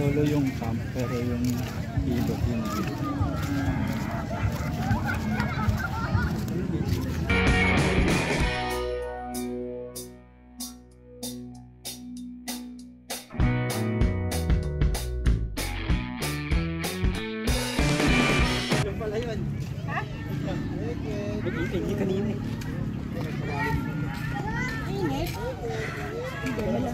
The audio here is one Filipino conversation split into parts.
Solo yung camp pero yung ilog yun. Yung pala yun. Ha? Nag-iingi kanina eh. Init? Hindi mo lang.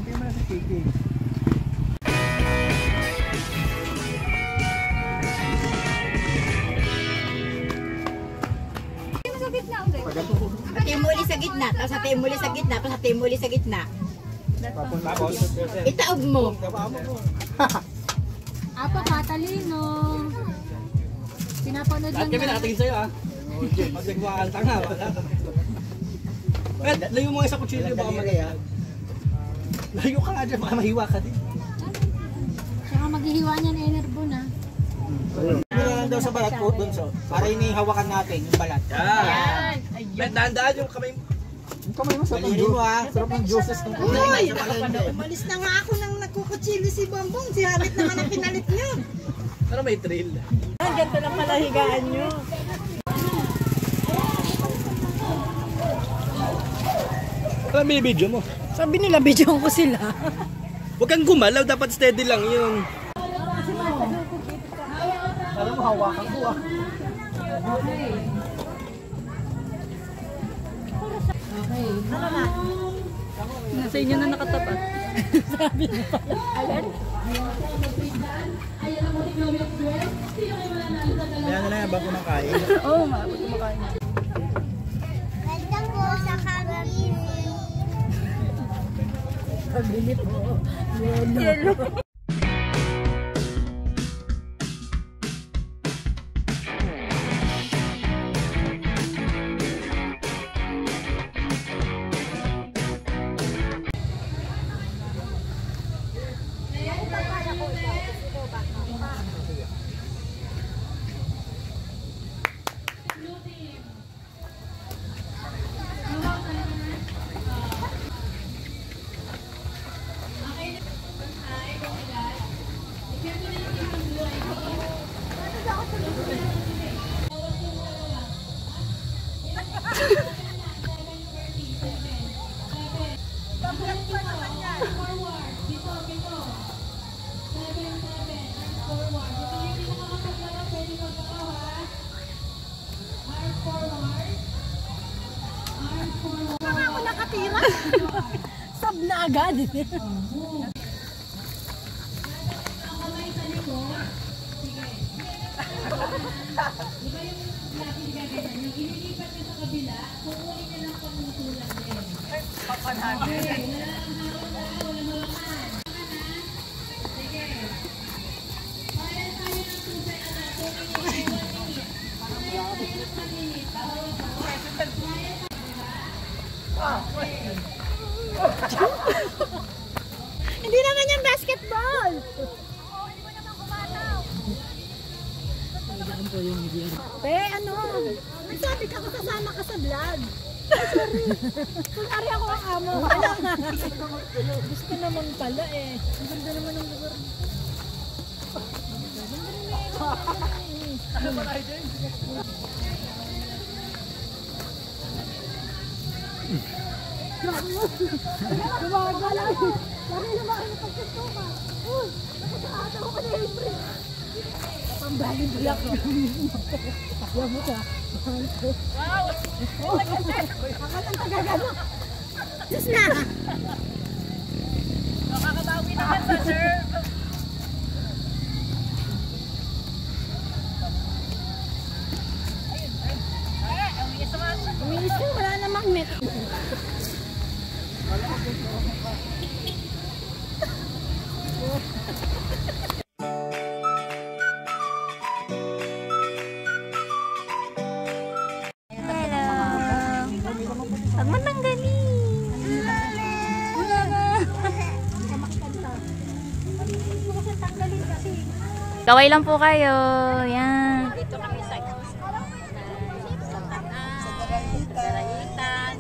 Hindi mo na sa kiki. Sa gitna ulit. Hatiin mo ulit sa gitna, tapos hatiin mo ulit sa gitna, tapos hatiin mo ulit sa gitna. Tapos, Itaob mo. Apo, katalino. Pinapanood lang kami nakatingin sa'yo ah. Magsagwa ang tanga. Layo mo nga sa kutsilyo baka magaya. Layo ka nga dyan, baka mahiwa ka din. Saka maghihiwa niyan enerbo na. Meron daw sa balat ko dun so. Para inihawakan natin yung balat. Yan! Dahan-dahan yung kamay mo. Yung kamay mo sa pang-juice. Sarap ng juices ng Uy! Umalis na nga ako nang nagkukutsili si Bongbong. Si Hamit naman ang pinalit niyo. Pero may trail. Ganito lang pala higaan niyo. Alam mo yung video mo? Sabi nila, videoan ko sila. Huwag kang gumalaw, dapat steady lang yun. Alam mo, hawakan ko ah. Okay. Ano na? Nasa inyo na nakatapat. Sabi niya pala. Ayan. Kaya na lang yung bago makain. Oo nga, bago kumakain. Ganda po sa karami. Pabili po. Yelo. Ako nakatira. Sab na agad. Hindi naman yung basketball. Pe, ano? Nagsabi ka ko kasama ka sa vlog. Kunwari ako ang amo. Ano nga? Gusto naman pala eh. Ang ganda naman ng lugar dito. Ano ba tayo dyan? Gumagala. Lagi na bakit napagsasto ka. Uy, nakasakata ko ka na libre. Pambaling bulak. Ayaw mo ka. Wow! Ako lang tagagano. Diyos na! Nakakabawi naman sa serve. Umilis ka, wala namang net. Huwag mo tanggalin. Wala na. Kaway lang po kayo. Yan. Dito kami sa Santana, sa Garayitan,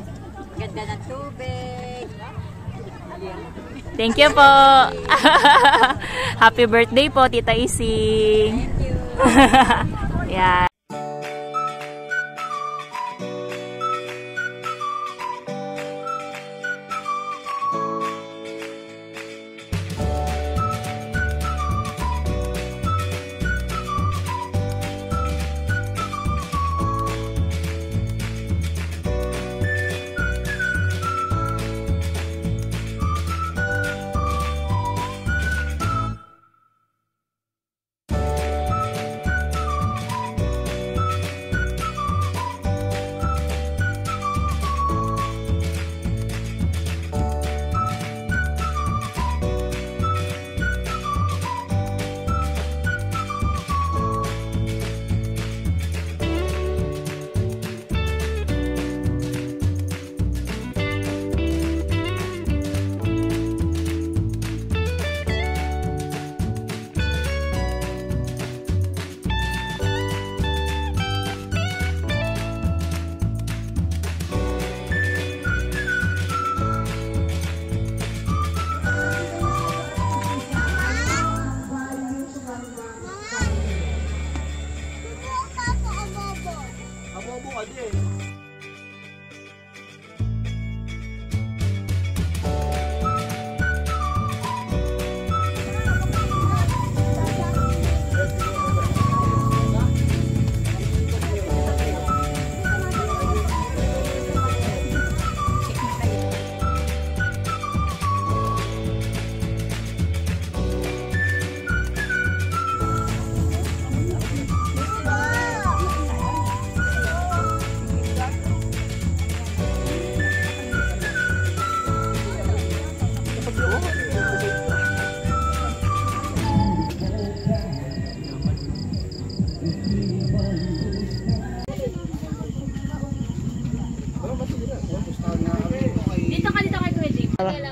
ganda ng tubig. Thank you po. Happy birthday po, Tita Ising. Thank you. Yeah.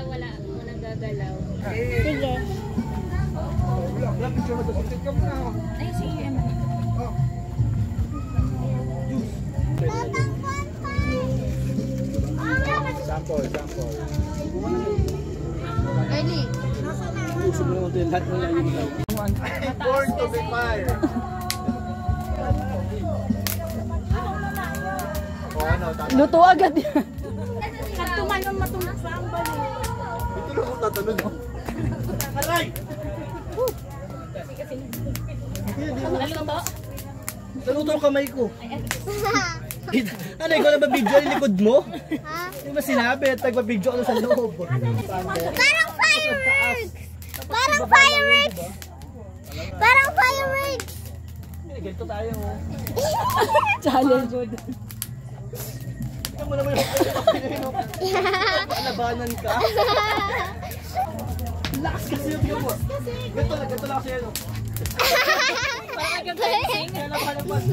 Wala. Walang gagalaw. Sige. Ay, sige. Sample. Ready? Born to be fire. Luto agad yan. Tumalon matulog sa ang balik. Ito lang ako tatanong. Aray! Naluto? Naluto ang kamay ko. Ano, ikaw na ba video yung likod mo? Hindi ba sinabi at nagpa-video ka sa loob? Parang fireworks! Parang fireworks! Parang fireworks! Ganito tayo. Challenge. Ikaw mo naman yung labanan ka. Lakas kasi yung tingnan mo. Ganito lang kasi yan. Kaya napalaban.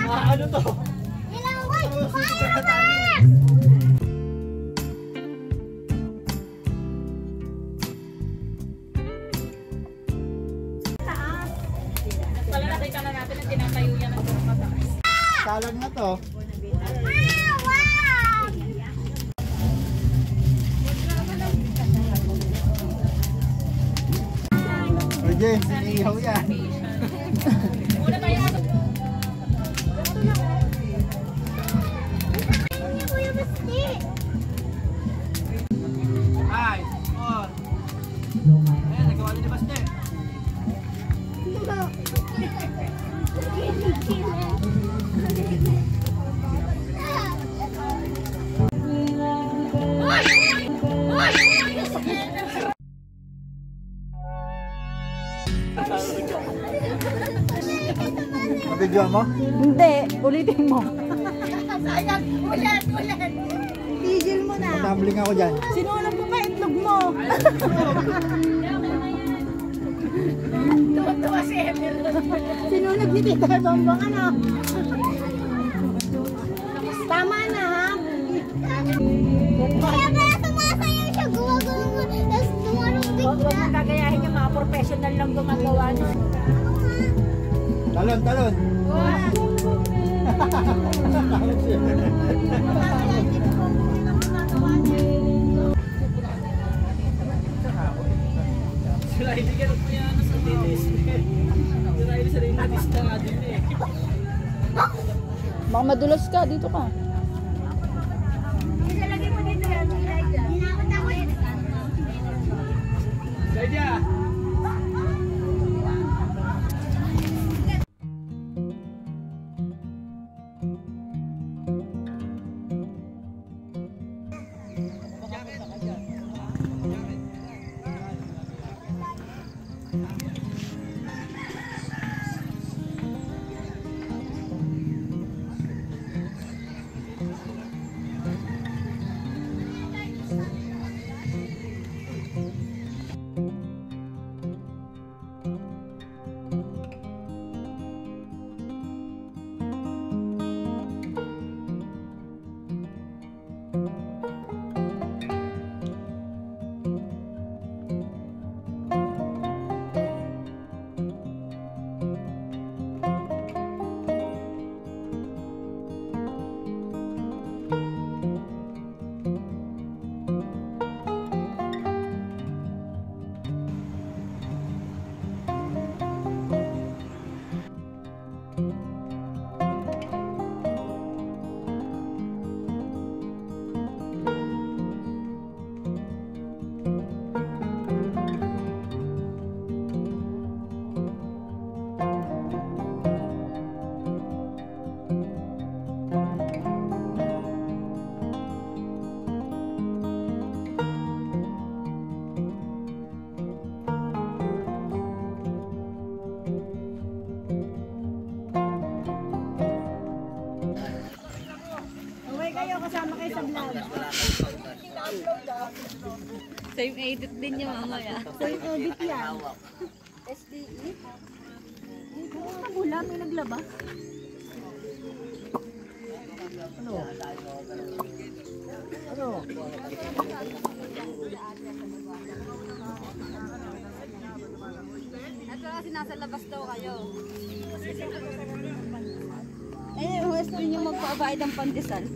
Ano to? Ilang fireworks! Pala nakita na natin na tinatayo yan ng puro mataas. Salag na to. Pwede, sinihaw yan. Una tayo sa Ay, on. Ayan, nagawa niyo ni Baste. Nabidyo mo? Hindi, ulitin mo. Sayang, ulan. Tigil mo na. Tumbling ako dyan. Sinulam mo pa itlog mo. Tuwa si Emil. Sinunog ni Tita Bombong, ano? Tama na, ha? Kaya pala sumasayaw siya, gumagulo mo. Tapos tumarong bigla. Huwag mong gagayahin yung mga professional lang gumagawa niya. Talon. Baka madulas ka, dito ka. Ilalagay mo dito yan. Hinakot ako eh. Kaya! Same edit din niya mamaya. Same edit yan. SDE? Wala, may naglaba. Ito kasi nasa labas daw kayo. Eh, gusto niyo magpabayad ng pandesal.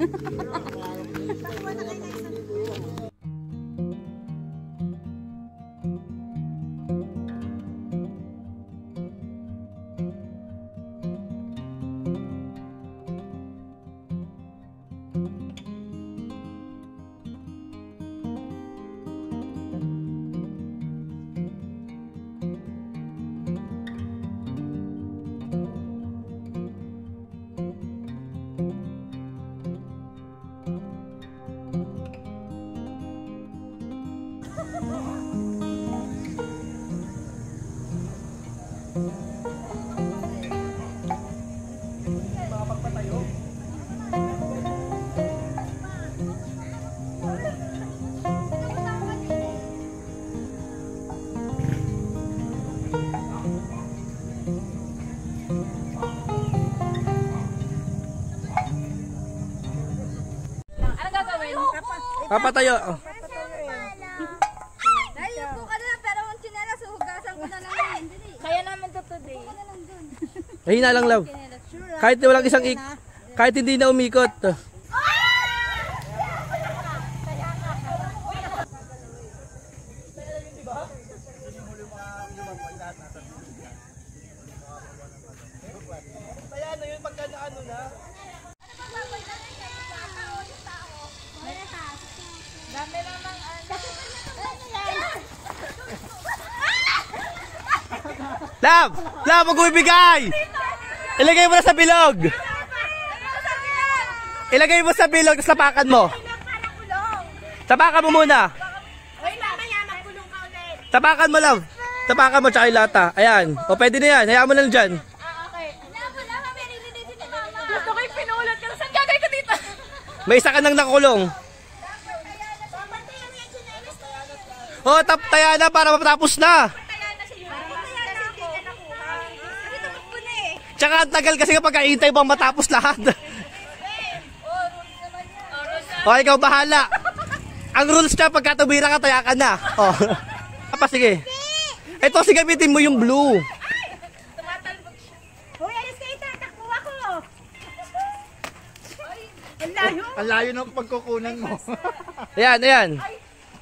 Papatayo. Naiupo ka na pero ang tsinelas hugasan ko na lang. Kaya naman to today. Mahina lang, love. Kahit walang isang kahit hindi na umikot. Love! Love, wag mo ibigay! Ilagay mo na sa bilog! Ilagay mo sa bilog, tapos tapakan mo. Tapakan mo muna. Tapakan mo, love. Tapakan mo, tsaka yung lata. Ayan. O, pwede na yan. Hayaan mo na lang dyan. Gusto ko yung pinulat ka. Saan gagawin ko dito? May isa ka nang nakakulong. O, taya na para matapos na. Tsaka ang tagal kasi kapag kaintay mo matapos lahat. O, ikaw bahala. Ang rules niya, pagka tumira ka, taya ka na. O. Apa, sige. Ito, sige, gamitin mo yung blue. Hoy, alis kayo, tatakbo ako. Ang layo. Ang layo ng pagkukunan mo. Ayan, ayan.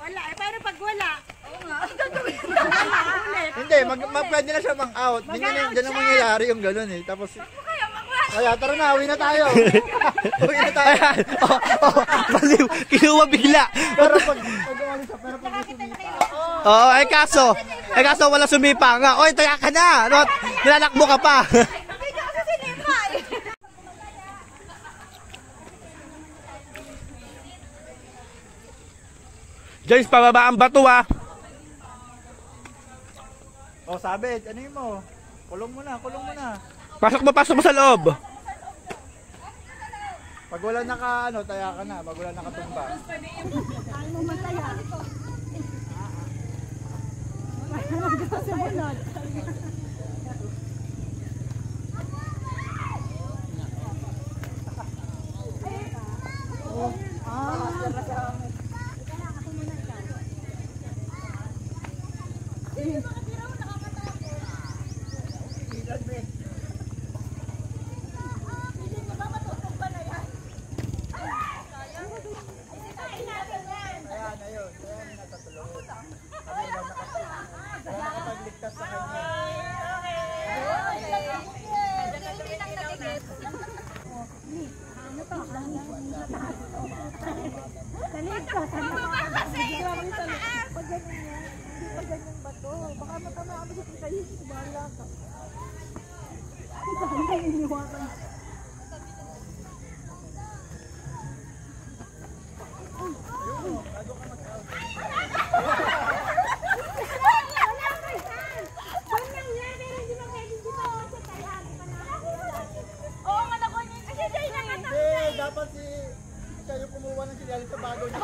Wala, eh, paano pag wala? Hindi, pwede na siya mang-out. Ganyan na mangyayari yung gano'n eh. Tapos, Kaya tara na, uwi na tayo. Uwi na tayo. Ayan. Baliw. Kinuha bigla. Pero pag umalis ka, pero pag sumipa. Oo, kaso wala sumipa nga. Oy, taya ka na. Ano, nilalakbo ka pa. James, pababa ang bato ah. O, sabit, ano yun mo? Kulong mo na, kulong mo na. Pasok mo sa loob. Pag wala taya ka na. Pag wala nakatumba. Ano mo mataya? Sumunod. Dapat si kayo kumuha ng sinyal sa bago niyo.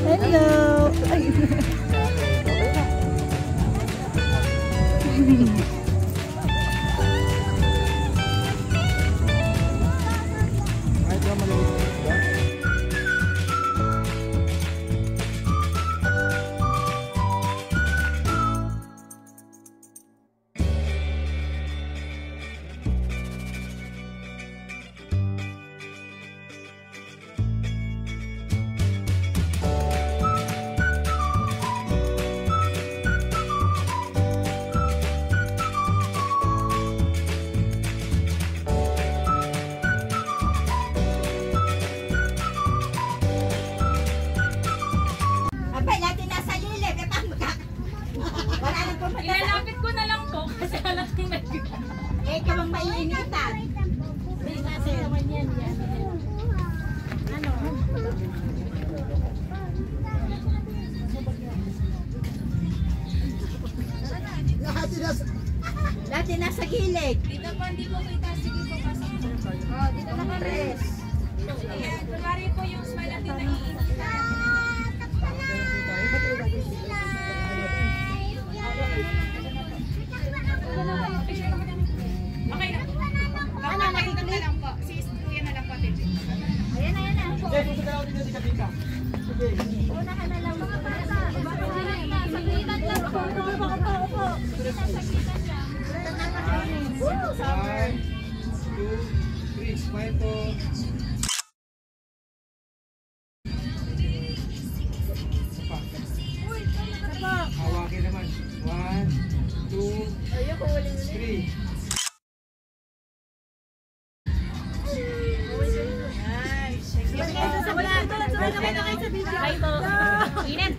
Hello! Abay, natin nasa gilid. Wala nang pumunta. Ilalapit ko na lang po kasi halat kong Eh, ikaw ang maiinitan. Kasi naman yan. Ano? Dati nasa gilid. Dito po, hindi po kita. Sige po, pasok po. Oh, dito na kami. Ayan, kunwari po yung smile natin na iinita. Okay na po. Ano, nakikita lang po. Si Kuya na lang po, Tete. Ayan na, ayan na. Jay, gusto ka lang din si Kabika. Sige. Una ka na lang. Saglitan lang po. Opo. Saglitan lang. 1, 2, 3. Smile po. Hawakin naman. 1, 2, 3. Sabay na kayo sa video. Bye po. Init.